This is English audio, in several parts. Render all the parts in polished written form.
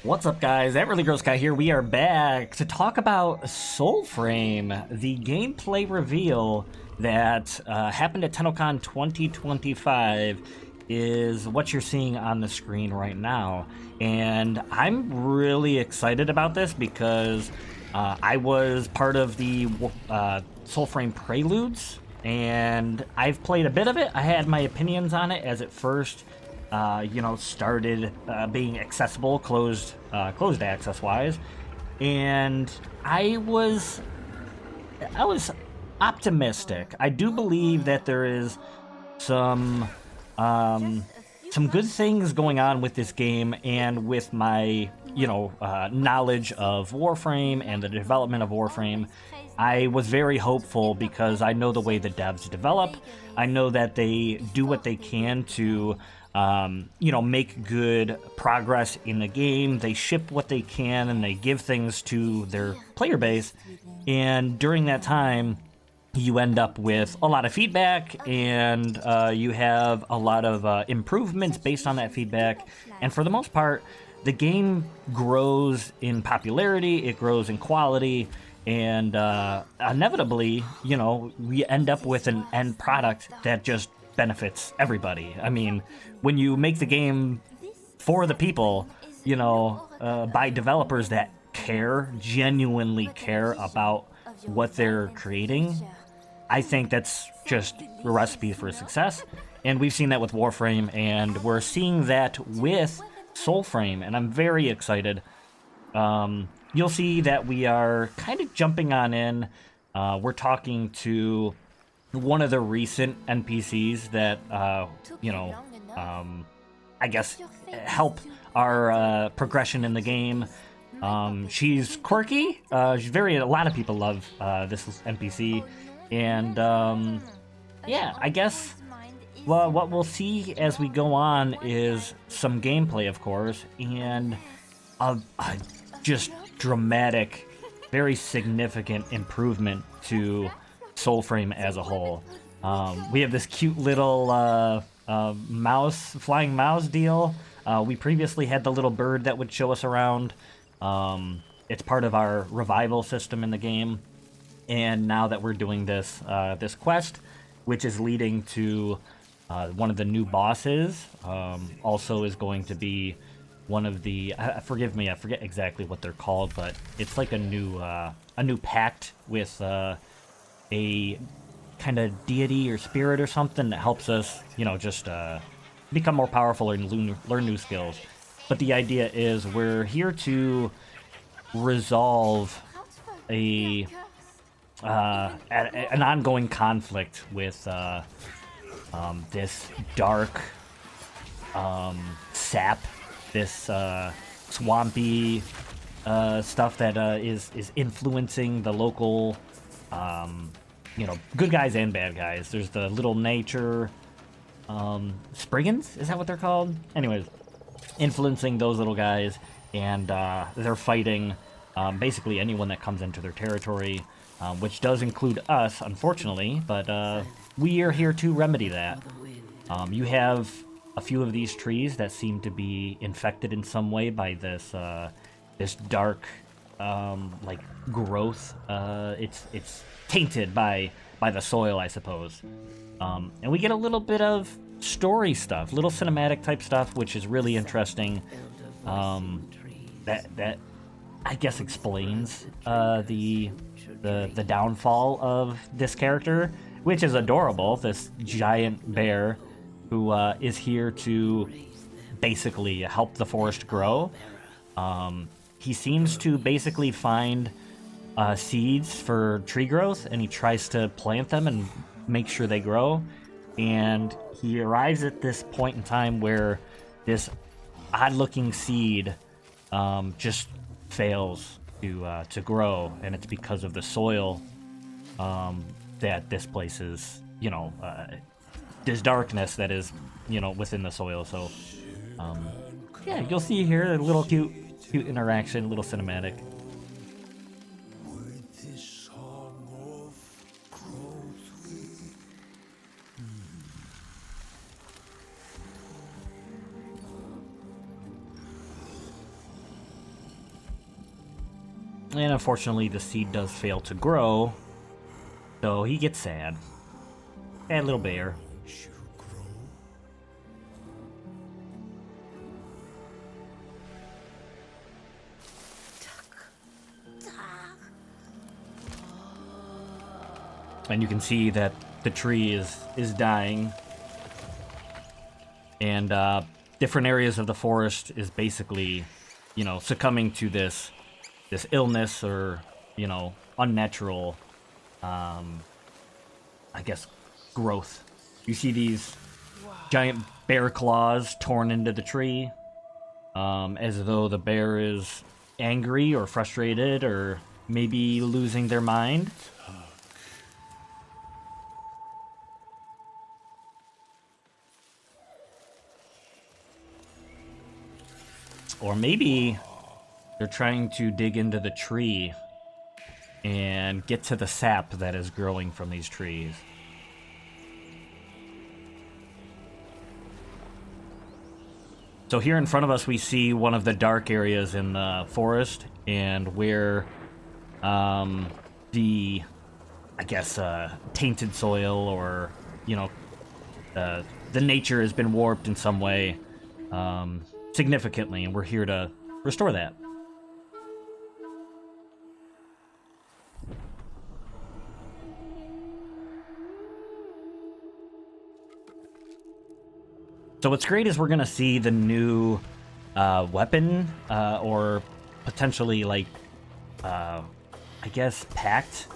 What's up, guys? That really gross guy here. We are back to talk about Soulframe, the gameplay reveal that happened at TennoCon 2025 is what you're seeing on the screen right now. And I'm really excited about this because I was part of the Soulframe Preludes, and I've played a bit of it. I had my opinions on it as it first started being accessible, closed access wise, and I was optimistic. I do believe that there is some um, some good things going on with this game, and with my knowledge of Warframe and the development of Warframe, I was very hopeful because I know the way the devs develop. I know that they do what they can to make good progress in the game. They ship what they can and they give things to their player base. And during that time, you end up with a lot of feedback, and you have a lot of improvements based on that feedback. And for the most part, the game grows in popularity, it grows in quality, and inevitably, we end up with an end product that just benefits everybody. I mean, when you make the game for the people, by developers that genuinely care about what they're creating, I think that's just a recipe for success. And we've seen that with Warframe, and we're seeing that with Soulframe, and I'm very excited. You'll see that we are kind of jumping on in. We're talking to one of the recent NPCs that, I guess, help our progression in the game. She's quirky. A lot of people love this NPC. And yeah, I guess what we'll see as we go on is some gameplay, of course, and a just dramatic, very significant improvement to Soulframe as a whole. We have this cute little flying mouse deal. We previously had the little bird that would show us around. It's part of our revival system in the game. And now that we're doing this quest, which is leading to one of the new bosses, also is going to be one of the forgive me, I forget exactly what they're called, but it's like a new pact with a kind of deity or spirit or something that helps us, just become more powerful and learn new skills. But the idea is we're here to resolve an ongoing conflict with this dark sap, this swampy stuff that is influencing the local, good guys and bad guys. There's the little nature Spriggans, is that what they're called? Anyways, influencing those little guys, and they're fighting basically anyone that comes into their territory. Which does include us, unfortunately, but we are here to remedy that. You have a few of these trees that seem to be infected in some way by this dark growth. It's tainted by the soil, I suppose. And we get a little bit of story stuff, little cinematic type stuff, which is really interesting. That I guess explains the downfall of this character, which is adorable. This giant bear who is here to basically help the forest grow. He seems to basically find seeds for tree growth, and he tries to plant them and make sure they grow. And he arrives at this point in time where this odd-looking seed just fails to grow, and it's because of the soil that this place is, this darkness that is, within the soil. So, yeah, you'll see here a little cute interaction, a little cinematic. And unfortunately, the seed does fail to grow, so he gets sad. Sad little bear. And you can see that the tree is dying, and different areas of the forest is basically, you know, succumbing to this illness or, you know, unnatural, I guess, growth. You see these giant bear claws torn into the tree, as though the bear is angry or frustrated or maybe losing their mind. Or maybe they're trying to dig into the tree and get to the sap that is growing from these trees. So here in front of us we see one of the dark areas in the forest, and where the, I guess, tainted soil, or, you know, the nature has been warped in some way, significantly, and we're here to restore that. So what's great is we're gonna see the new weapon, or potentially, like, I guess, pact.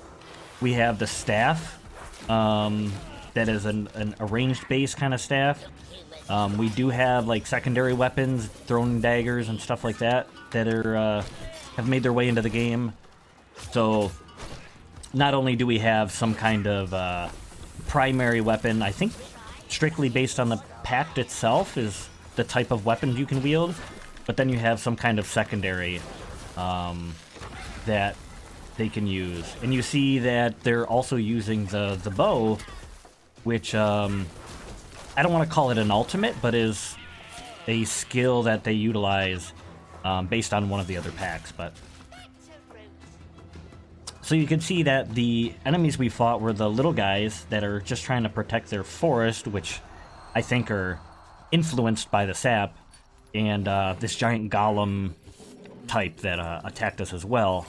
We have the staff, that is a ranged base kind of staff. We do have, like, secondary weapons, throwing daggers and stuff like that, that are have made their way into the game. So not only do we have some kind of primary weapon, I think strictly based on the pact itself is the type of weapon you can wield, but then you have some kind of secondary that they can use. And you see that they're also using the bow, which I don't want to call it an ultimate, but is a skill that they utilize based on one of the other packs. But so you can see that the enemies we fought were the little guys that are just trying to protect their forest, which I think are influenced by the sap, and this giant golem type that attacked us as well.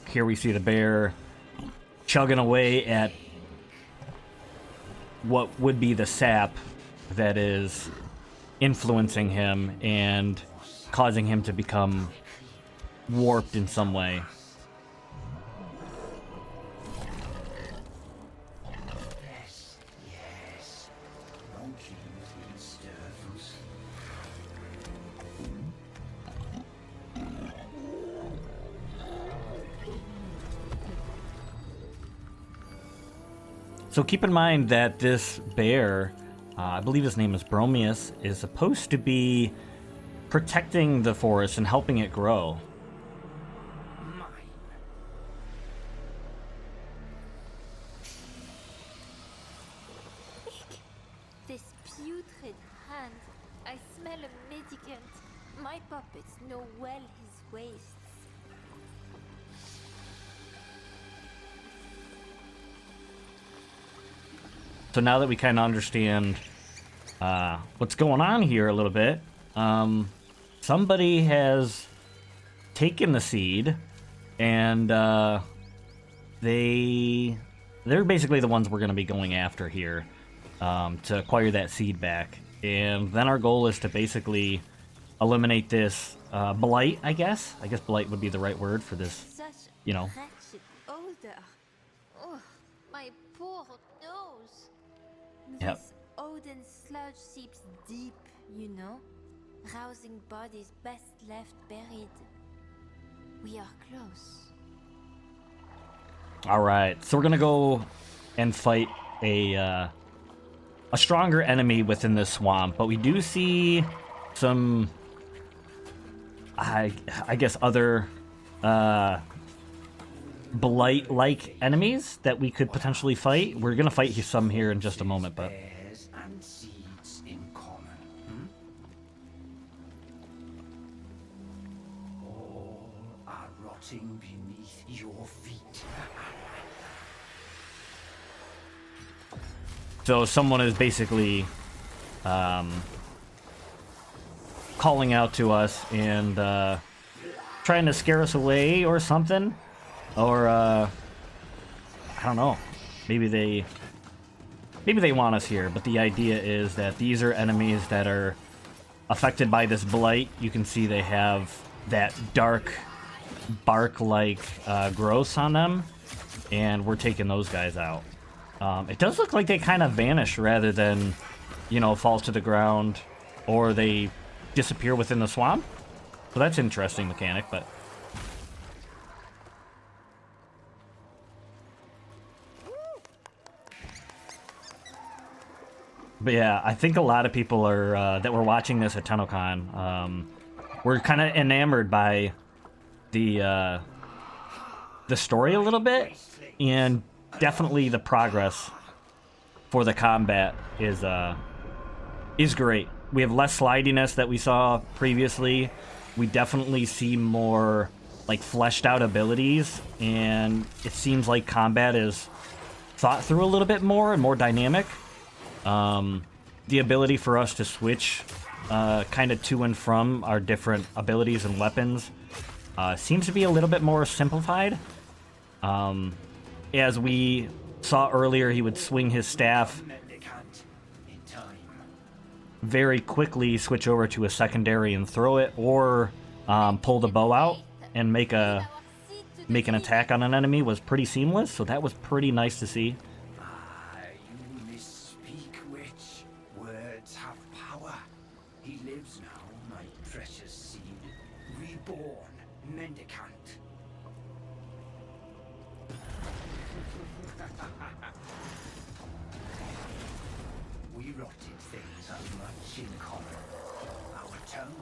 Here we see the bear chugging away at what would be the sap that is influencing him and causing him to become warped in some way. So keep in mind that this bear, I believe his name is Bromius, is supposed to be protecting the forest and helping it grow. This putrid hand. I smell a medicant. My puppets know well his wastes. So now that we kind of understand what's going on here a little bit, somebody has taken the seed, and they're basically the ones we're going to be going after here, to acquire that seed back. And then our goal is to basically eliminate this blight, I guess. I guess blight would be the right word for this, you know. Wretched odor. Oh, my poor nose. Yep. This Odin sludge seeps deep, you know, rousing bodies best left buried. We are close. All right, so we're gonna go and fight a stronger enemy within this swamp, but we do see some, I guess, other blight-like enemies that we could potentially fight. We're gonna fight some here in just a moment, but Bears and seeds. rotting beneath your feet. So someone is basically calling out to us and trying to scare us away or something. Or I don't know. Maybe they want us here, but the idea is that these are enemies that are affected by this blight. You can see they have that dark bark-like growths on them, and we're taking those guys out. It does look like they kind of vanish rather than, you know, fall to the ground, or they disappear within the swamp. So that's an interesting mechanic, but... But yeah, I think a lot of people are that were watching this at TennoCon were kind of enamored by the story a little bit, and definitely the progress for the combat is great. We have less slidiness that we saw previously. We definitely see more like fleshed out abilities, and it seems like combat is thought through a little bit more and more dynamic. The ability for us to switch kind of to and from our different abilities and weapons seems to be a little bit more simplified. As we saw earlier, he would swing his staff, very quickly switch over to a secondary and throw it, or pull the bow out and make an attack on an enemy was pretty seamless, so that was pretty nice to see. You misspeak, witch. Words have power. He lives now, my precious seed. Reborn, mendicant. We rotted things have much in common. Our tongue,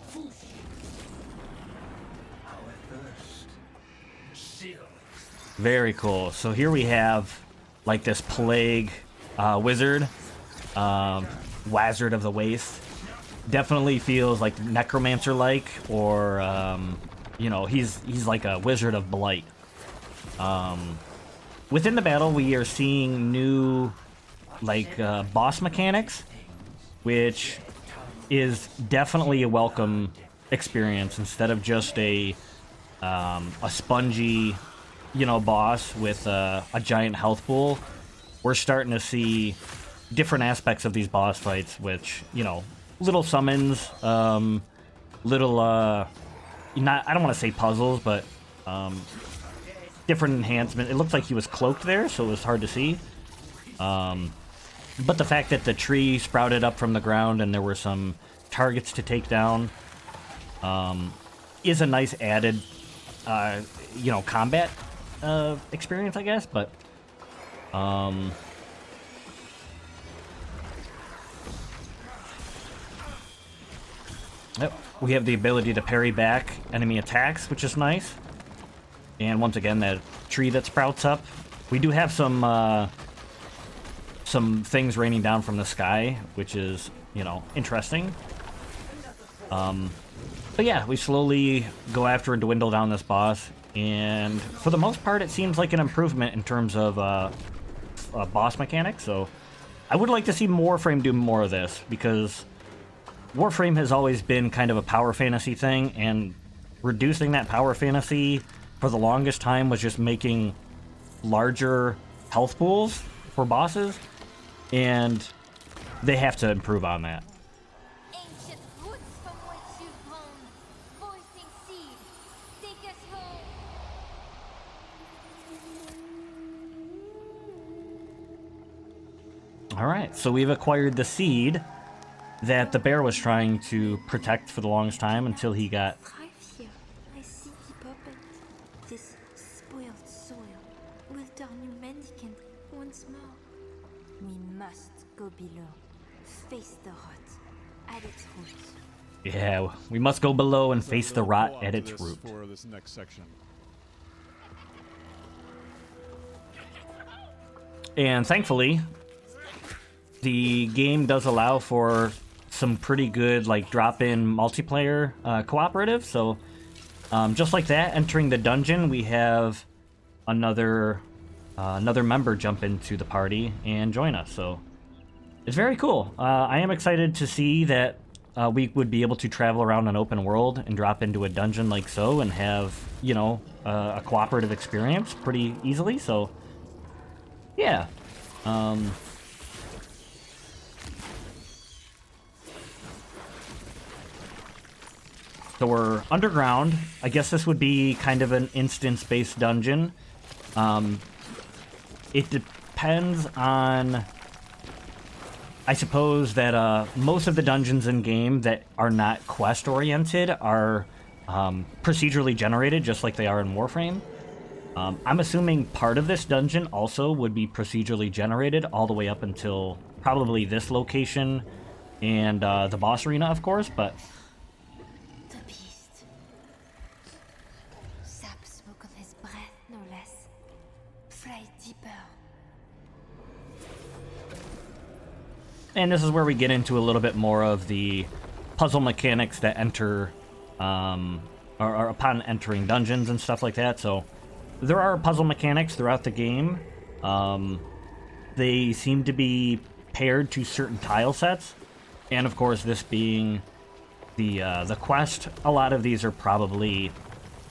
full our thirst, still. Very cool. So here we have like this plague wizard, Wazzard of the Waste. Definitely feels like necromancer-like, or you know, he's like a wizard of blight. Within the battle, we are seeing new like boss mechanics, which is definitely a welcome experience instead of just a spongy, you know, boss with a giant health pool. We're starting to see different aspects of these boss fights, which, you know, little summons, little I don't want to say puzzles, but different enhancement. It looked like he was cloaked there, so it was hard to see. But the fact that the tree sprouted up from the ground and there were some targets to take down is a nice added, you know, combat experience, I guess. But yep, we have the ability to parry back enemy attacks, which is nice. And once again, that tree that sprouts up. We do have some things raining down from the sky, which is, you know, interesting. But yeah, we slowly go after and dwindle down this boss, and for the most part, it seems like an improvement in terms of boss mechanics. So I would like to see Warframe do more of this, because Warframe has always been kind of a power fantasy thing, and reducing that power fantasy for the longest time was just making larger health pools for bosses, and they have to improve on that. Ancient roots from which you've grown, voicing seed, take us home. All right, so we've acquired the seed that the bear was trying to protect for the longest time until he got... Thrive here. I see the puppet. This spoiled soil will turn you mendicant once more. We must go below, face the rot at its roots. Yeah, we must go below and face the rot at its root. For this next section. And thankfully, the game does allow for some pretty good, like, drop-in multiplayer cooperative, so Just like that, entering the dungeon, we have another member jump into the party and join us. So it's very cool. I am excited to see that we would be able to travel around an open world and drop into a dungeon like so and have, you know, a cooperative experience pretty easily. So yeah. So we're underground. I guess this would be kind of an instance-based dungeon. It depends on... I suppose that most of the dungeons in game that are not quest-oriented are procedurally generated, just like they are in Warframe. I'm assuming part of this dungeon also would be procedurally generated all the way up until probably this location and the boss arena, of course, but... The beast. Sap smoke on his breath, no less. Fly deeper. And this is where we get into a little bit more of the puzzle mechanics that enter, or upon entering dungeons and stuff like that. So there are puzzle mechanics throughout the game. They seem to be paired to certain tile sets. And of course, this being the quest, a lot of these are probably,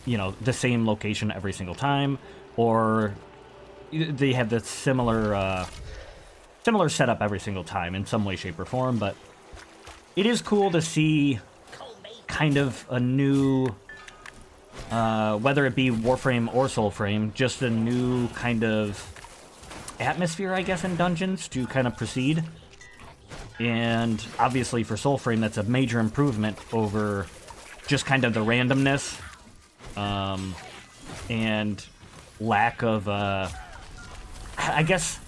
you know, the same location every single time, or they have the similar setup every single time in some way, shape, or form. But it is cool to see kind of a new, whether it be Warframe or Soulframe, just a new kind of atmosphere, I guess, in dungeons to kind of proceed. And obviously for Soulframe, that's a major improvement over just kind of the randomness and lack of, I guess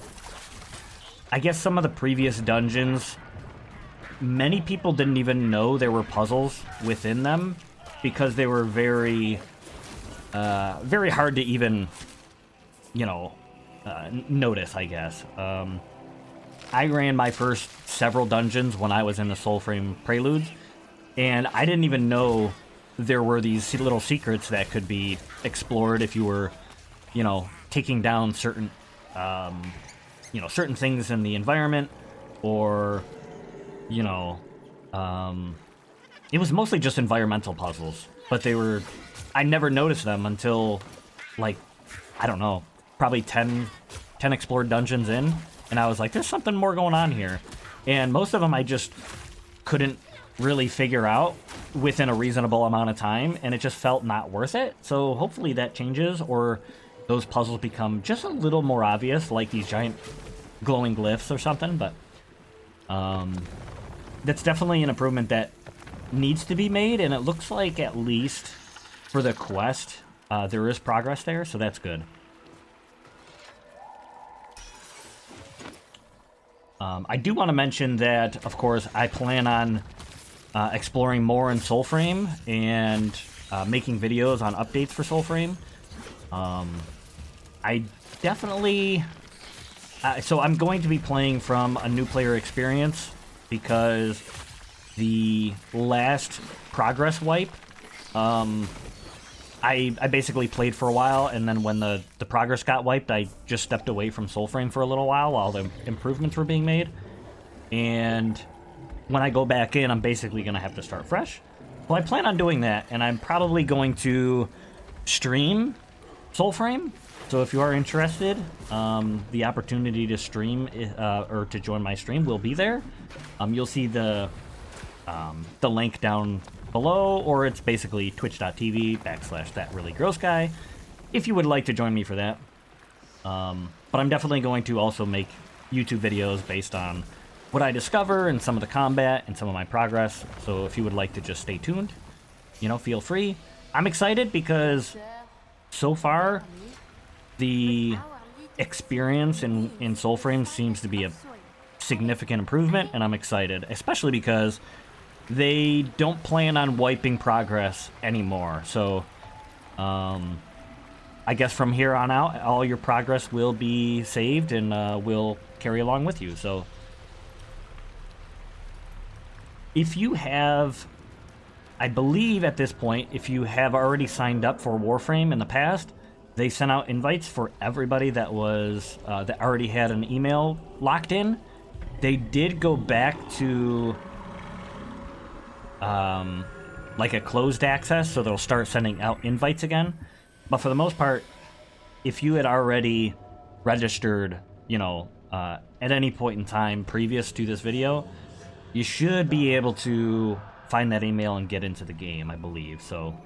some of the previous dungeons, many people didn't even know there were puzzles within them because they were very hard to even, you know, notice, I guess. I ran my first several dungeons when I was in the Soulframe Preludes, and I didn't even know there were these little secrets that could be explored if you were, you know, taking down certain, you know, certain things in the environment, or, you know, it was mostly just environmental puzzles, but I never noticed them until, like, I don't know, probably 10 explored dungeons in, and I was like, there's something more going on here. And most of them I just couldn't really figure out within a reasonable amount of time, and it just felt not worth it. So hopefully that changes, or those puzzles become just a little more obvious, like these giant glowing glyphs or something. But that's definitely an improvement that needs to be made, and it looks like, at least for the quest, there is progress there, so that's good. I do want to mention that, of course, I plan on exploring more in Soulframe and making videos on updates for Soulframe. I definitely... so I'm going to be playing from a new player experience, because the last progress wipe, I basically played for a while, and then when the progress got wiped, I just stepped away from Soulframe for a little while the improvements were being made. And when I go back in, I'm basically going to have to start fresh. Well, I plan on doing that, and I'm probably going to stream Soulframe. So if you are interested, the opportunity to stream or to join my stream will be there. You'll see the link down below, or it's basically twitch.tv/thatreallygrossguy if you would like to join me for that. But I'm definitely going to also make YouTube videos based on what I discover and some of the combat and some of my progress. So if you would like to just stay tuned, you know, feel free. I'm excited because so far the experience in Soulframe seems to be a significant improvement, and I'm excited, especially because they don't plan on wiping progress anymore. So I guess from here on out, all your progress will be saved and will carry along with you. So if you have I believe at this point, if you have already signed up for Warframe in the past, they sent out invites for everybody that was that already had an email locked in. They did go back to like a closed access, so they'll start sending out invites again. But for the most part, if you had already registered, you know, at any point in time previous to this video, you should be able to find that email and get into the game, I believe. So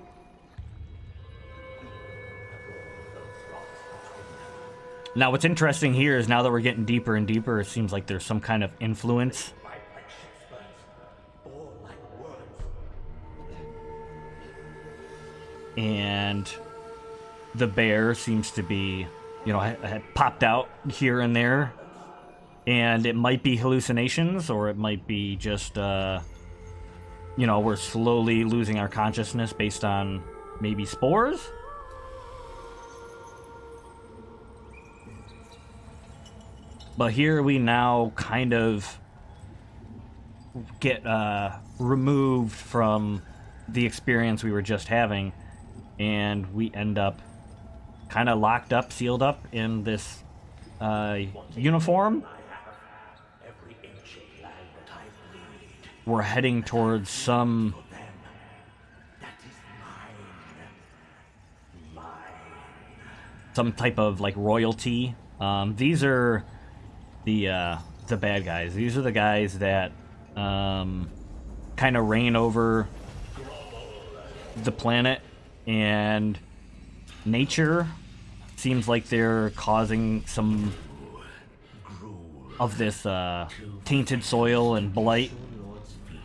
now what's interesting here is now that we're getting deeper and deeper, it seems like there's some kind of influence. And the bear seems to be, you know, had popped out here and there. And it might be hallucinations, or it might be just, you know, we're slowly losing our consciousness based on maybe spores? But here we now kind of get removed from the experience we were just having, and we end up kind of locked up, sealed up in this uniform. We're heading towards some type of like royalty. These are the bad guys. These are the guys that kind of reign over the planet and nature. Seems like they're causing some of this tainted soil and blight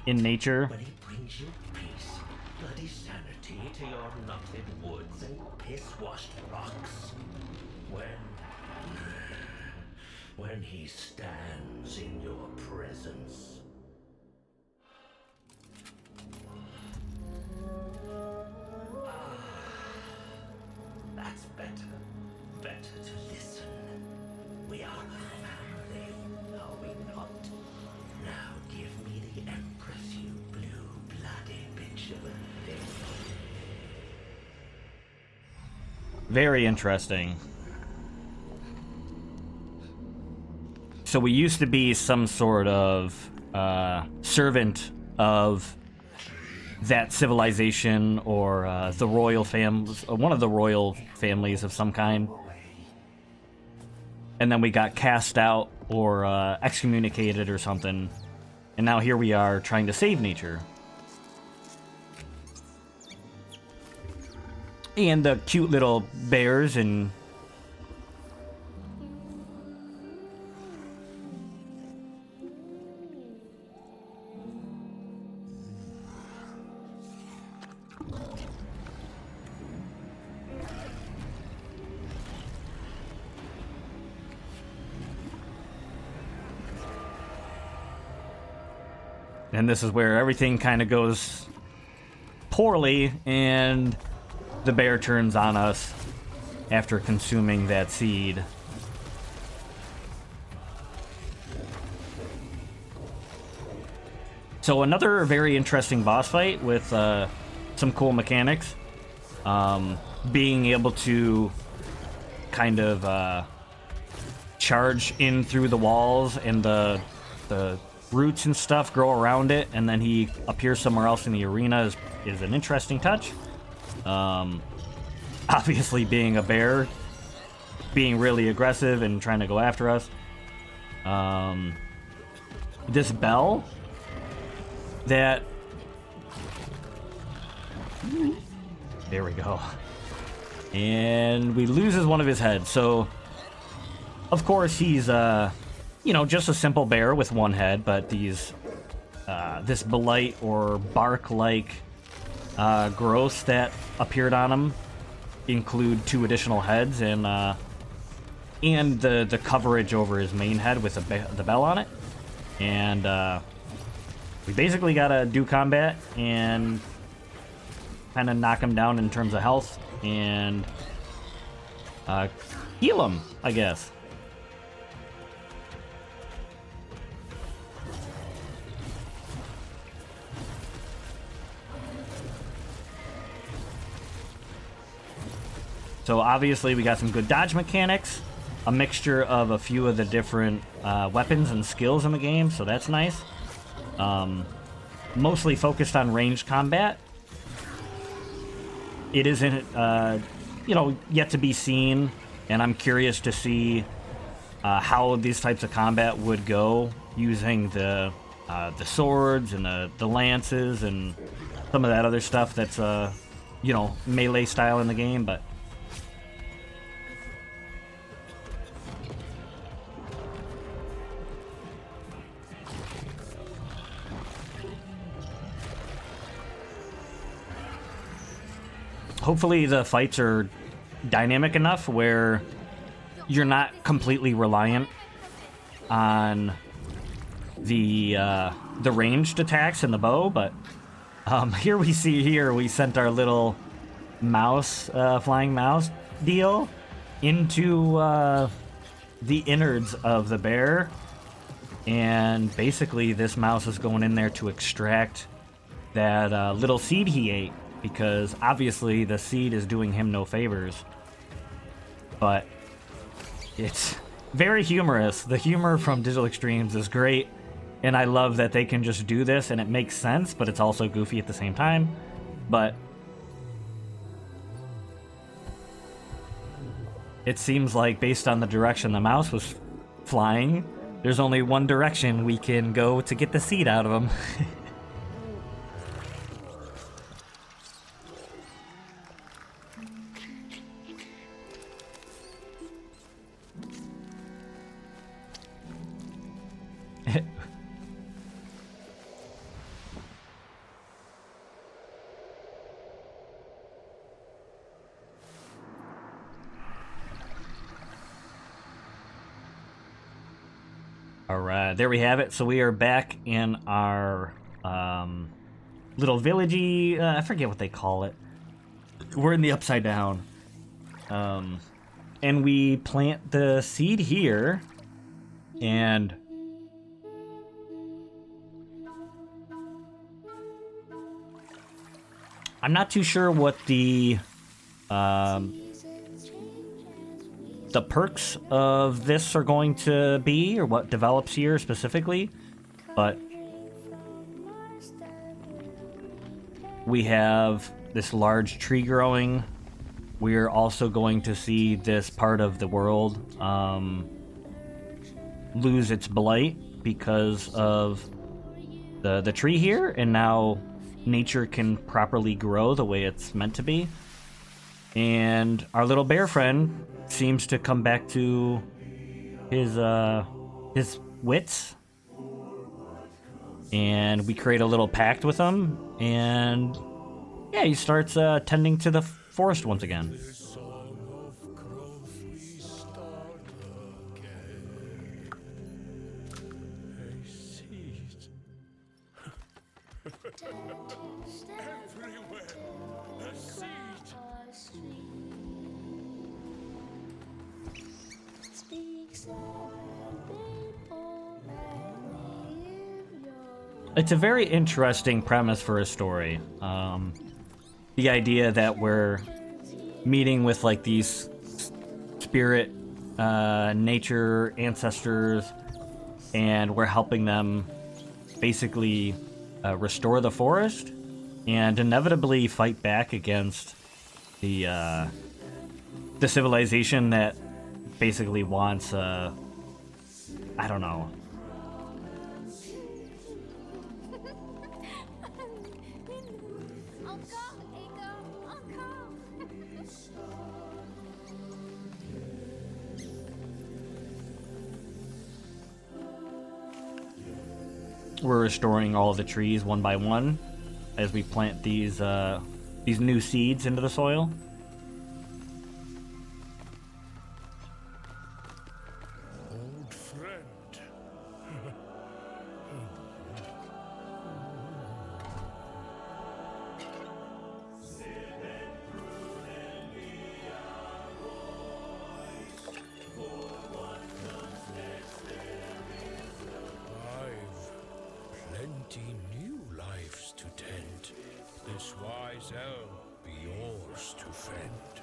in nature. When it brings you peace, bloody sanity to your knotted woods and piss-washed rocks. When he stands in your presence. That's better. Better to listen. We are a family, are we not? Now give me the Empress, you blue-blooded bitch of a thing. Very interesting. So we used to be some sort of servant of that civilization, or the royal families, one of the royal families of some kind. And then we got cast out or excommunicated or something. And now here we are trying to save nature. And the cute little bears and... And this is where everything kind of goes poorly, and the bear turns on us after consuming that seed. So another very interesting boss fight with some cool mechanics. Being able to kind of charge in through the walls, and the roots and stuff grow around it, and then he appears somewhere else in the arena is an interesting touch. Obviously, being a bear, being really aggressive and trying to go after us. This bell that... There we go. And we loses one of his heads. So, of course, he's... you know, just a simple bear with one head, but these, this blight or bark-like growths that appeared on him include 2 additional heads, and the coverage over his main head with the bell on it. And we basically gotta do combat and kind of knock him down in terms of health and heal him, I guess. So obviously we got some good dodge mechanics, a mixture of a few of the different weapons and skills in the game, so that's nice. Mostly focused on ranged combat. It isn't, you know, yet to be seen, and I'm curious to see how these types of combat would go using the swords and the lances and some of that other stuff that's, you know, melee style in the game, but... Hopefully the fights are dynamic enough where you're not completely reliant on the ranged attacks and the bow, but here we sent our little mouse, flying mouse deal into the innards of the bear, and basically this mouse is going in there to extract that little seed he ate, because obviously the seed is doing him no favors. But it's very humorous. The humor from Digital Extremes is great, and I love that they can just do this and it makes sense, but it's also goofy at the same time. But it seems like based on the direction the mouse was flying, there's only one direction we can go to get the seed out of him. Alright, there we have it. So we are back in our little villagey, I forget what they call it. We're in the Upside Down. And we plant the seed here, and I'm not too sure what the perks of this are going to be, or what develops here specifically, but we have this large tree growing. We're also going to see this part of the world lose its blight because of the tree here, and now nature can properly grow the way it's meant to be. And our little bear friend seems to come back to his wits, and we create a little pact with him, and yeah, he starts tending to the forest once again. It's a very interesting premise for a story. The idea that we're meeting with like these spirit, nature ancestors, and we're helping them basically restore the forest and inevitably fight back against the civilization that basically wants, I don't know. We're restoring all the trees one by one as we plant these new seeds into the soil. Old friend. Plenty new lives to tend. This wise elm be yours to fend.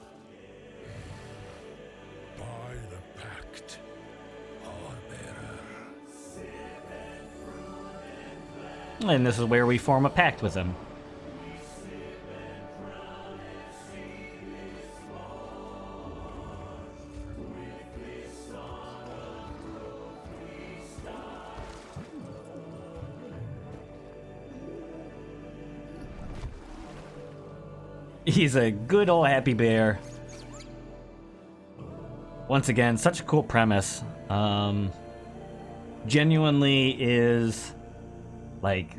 the pact, Pallbearer. And this is where we form a pact with him. He's a good old happy bear. Once again, such a cool premise. Genuinely is, like,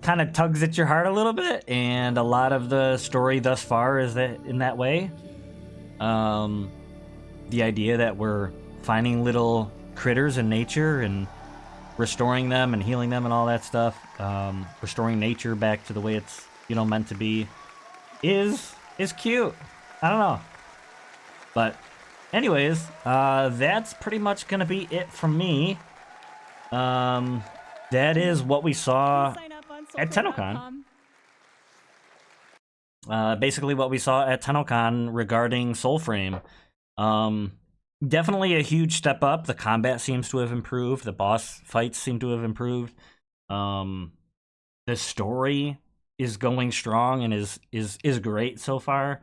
kind of tugs at your heart a little bit, and a lot of the story thus far is that in that way. The idea that we're finding little critters in nature and restoring them and healing them and all that stuff, restoring nature back to the way it's, you know, meant to be, is cute. I don't know. But anyways, that's pretty much gonna be it from me. That is what we saw at TennoCon. Basically what we saw at TennoCon regarding Soulframe. Definitely a huge step up. The combat seems to have improved. The boss fights seem to have improved. The story is going strong and is great so far.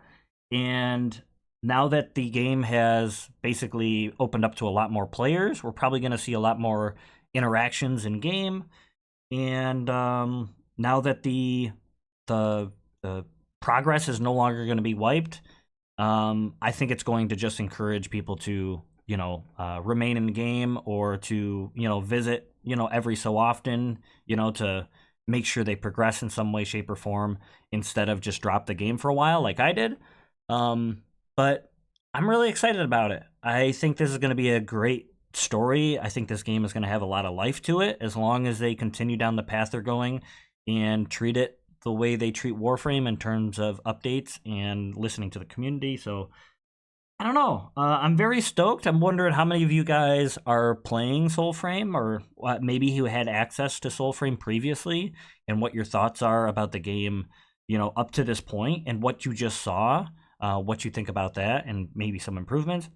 And now that the game has basically opened up to a lot more players, we're probably going to see a lot more interactions in game. And now that the progress is no longer going to be wiped, I think it's going to just encourage people to, you know, remain in the game, or to, you know, visit, you know, every so often, you know, to make sure they progress in some way, shape, or form, instead of just drop the game for a while like I did. But I'm really excited about it. I think this is going to be a great story. I think this game is going to have a lot of life to it, as long as they continue down the path they're going and treat it the way they treat Warframe in terms of updates and listening to the community. So I don't know. I'm very stoked. I'm wondering how many of you guys are playing Soulframe, or maybe who had access to Soulframe previously, and what your thoughts are about the game, you know, up to this point, and what you just saw, what you think about that, and maybe some improvements.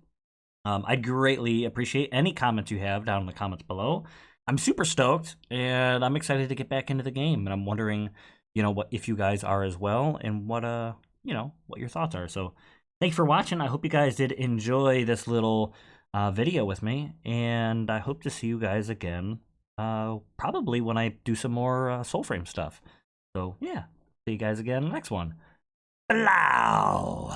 I'd greatly appreciate any comments you have down in the comments below. I'm super stoked, and I'm excited to get back into the game, and I'm wondering, you know, what if you guys are as well, and what you know, what your thoughts are. So thanks for watching. I hope you guys did enjoy this little video with me, and I hope to see you guys again, probably when I do some more Soulframe stuff. So yeah, see you guys again in the next one. Hello.